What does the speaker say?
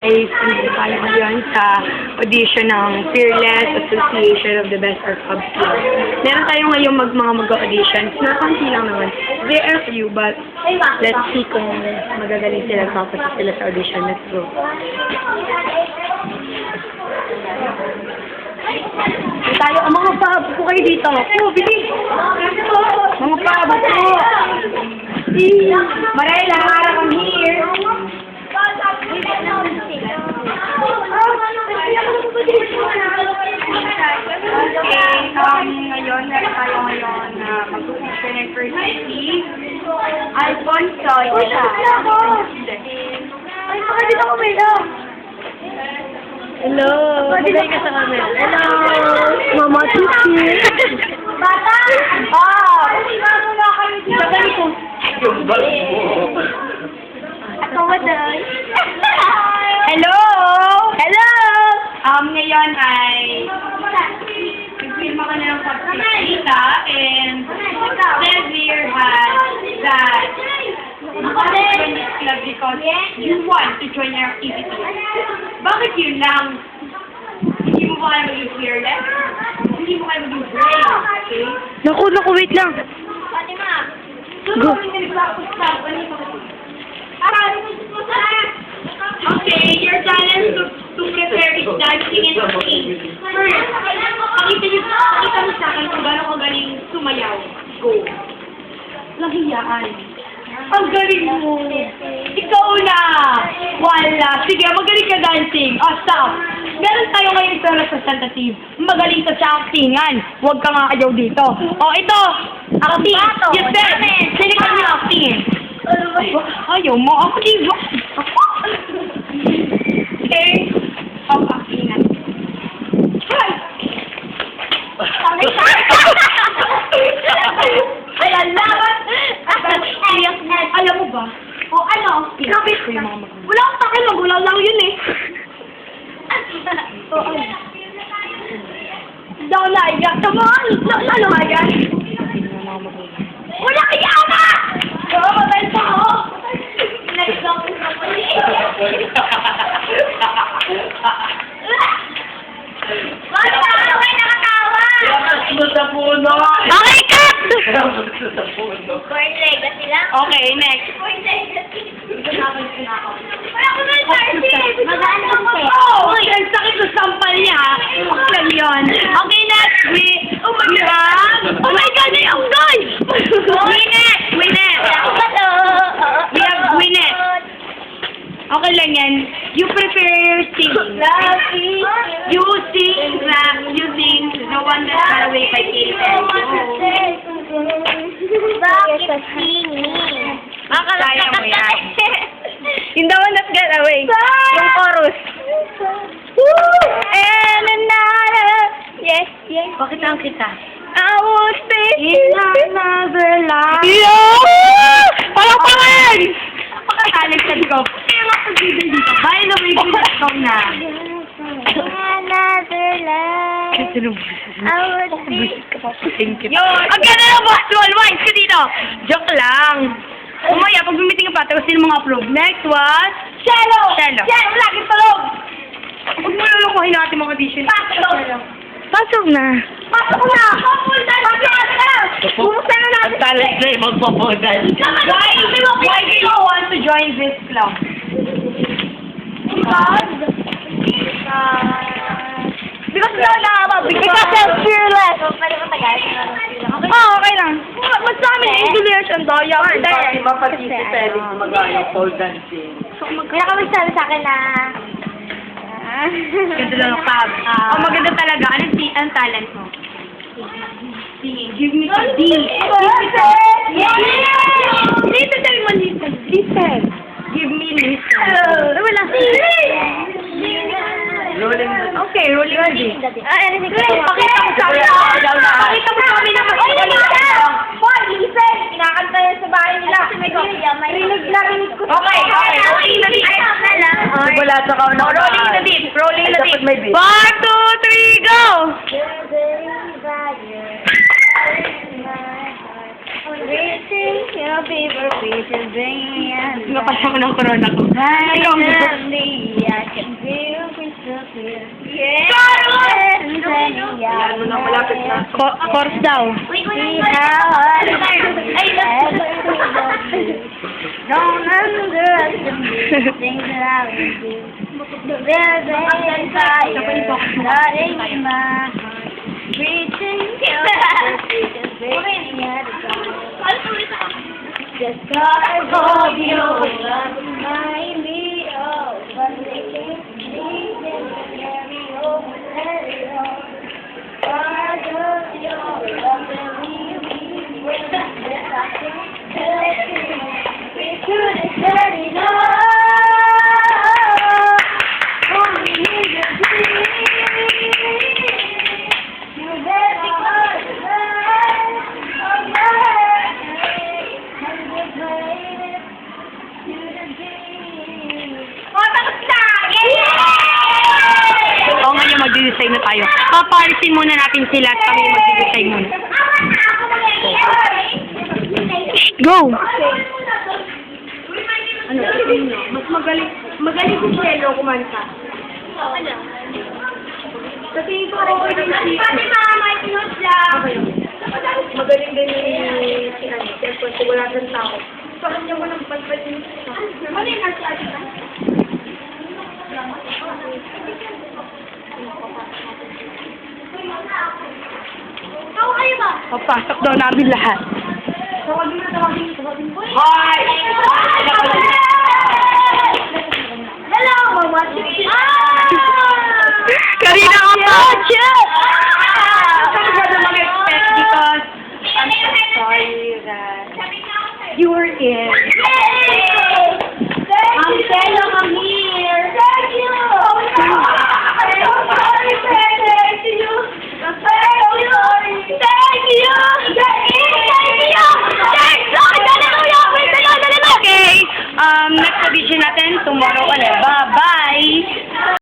Guys, nandito tayo ngayon sa audition ng Fearless Association of the Best Art Club Team. Meron tayo ngayon mag-auditions na konti lang naman. There are few, but let's see kung magagaling sila, papasok sila sa audition. Let's go. Tayo, mga paabo po kayo dito. Oh, bilis! Mga paabo po! Marela, I'm here! Ngayon, meron tayo ngayon na mag-audition ng first si Alfonso. Ay, baka dito ko may lang. Hello. Magay ka sa camera. Hello. Mama Titi. Bata! Ah! Sa ganito. Ako maday. Hello! Hello! Ngayon ay nag-filma ka na ng pagkikita and Xavier has that join this club because you want to join our activity. Bakit yun lang? Hindi mo ba kayo maging fearless? Hindi mo kayo maging brave, okay? Naku, wait lang. Fatima! Go! Okay, your challenge to prepare is dancing and singing. First, pakita mo sa akin kung gano'n kagaling sumayaw. Go. Lahiyaan. Ang galing mo. Ikaw na. Wala. Sige, magaling ka dancing. Stop. Meron tayo ngayon sa representative. Magaling sa actingan. Huwag ka nga ayaw dito. Ito. Acting. You said. Sino ka niyo acting? Ayaw mo. Acting. Okay. Actingan. Hi. Alam mo ba? Ano? Kapit ko yung mga magulang. Wala akong takil, magulang lang yun eh. Daw na iyak. Tamaan! Lalo nga yan. Wala kaya ka! Patay pa ako! Next lang ko sa pali. Bakit ako kayo nakatawa? Sunod sa puno! Okay, cut! Sunod sa puno. Okay, next. Wala ko na yung Magaan lang po. Uy, ang sakit sa sampal niya. Okay lang yun. Okay, next. Oh my God! Oh my God, na yung guys! Gwyneth! We have Gwyneth. Okay lang yan. You prefer singing. You sing The One That Got Away by Katy Perry. Bakit singing? Kaya mo yan. Yung The One That Got Away. Yung chorus. And another. Yes. Bakit ang kita? I will stay In another life. Yeah! Palakpakan! Pakatalikad ko. Kaya nga pag-video dito. By the way, ikaw na. Another life. Kasi nung I would be. thank you. Yun! Ang ganda ng basketball wines ka dito! Joke lang. Umaya, pag bumiting ka pa, tapos sino mga approve. Next was... Cello! Lagi tulog! Huwag mo lulukuhin natin mga audition. Pasok na. Bumuksan na natin. Ang talent na yung magpapodal. Why do you want to join this club? Because I'm fearless. Okay lang. Mas sa amin, insulation to. Di ba pati si Felix mag-ano, pole dancing? Kaya kami sabi sa akin na... Ganda lang ang club. Maganda talaga. Anong talent mo? Singing. Give me the D. Listen, tell mo listen. Listen. Give me listen. Wala. Rolling. Okay, rolling na D. Anything. Pakita mo sa amin. Pakita mo sa amin na Listen! Kinakanta yan sa bahay nila. Rinig ko. Okay. Rolling na D. Wala sa kauna. Rolling na D. Rolling na D. Dapat may beat. 1, 2, 3, go! Reaching your paper, pieces, bringing me Napasama ng corona ko. Finally, I can feel crystal clear. Yan mo na, malapit na. Chorus daw. Wait, See how I don't underestimate the things that I will do. There's a fire starting in my heart, reaching your pieces, bringing me just cause of you, remind me of what they can't see, carry over, let it on. Cause of your love that we with, that I can't tell you. We couldn't set it up. Only need to be. You better hold the line of my heart. Oo nga yung magdi-design na tayo. Paparisin muna natin sila at kami magdi-design muna. Go! Ano? Mas magaling si Cielo kumanta. Sa tingin ko, okay din si... Pati mama, itinod lang. Magaling din si Ano. Siyempre, kung wala ng tao. Parang niya walang palpal din siya. Ano yung nasa atin na? Ako kayo ba? Papasok daw namin lahat. Tawagin mo. Hi! Hello, Mama. Karina ka pa! Saan ka na mag-expect because I'm so sorry that you were in. I'm Cielo, I'm here. Thank you. I'm so sorry, thank you. Thank you. Thank you. Okay, next audition natin tomorrow ulit. Bye-bye!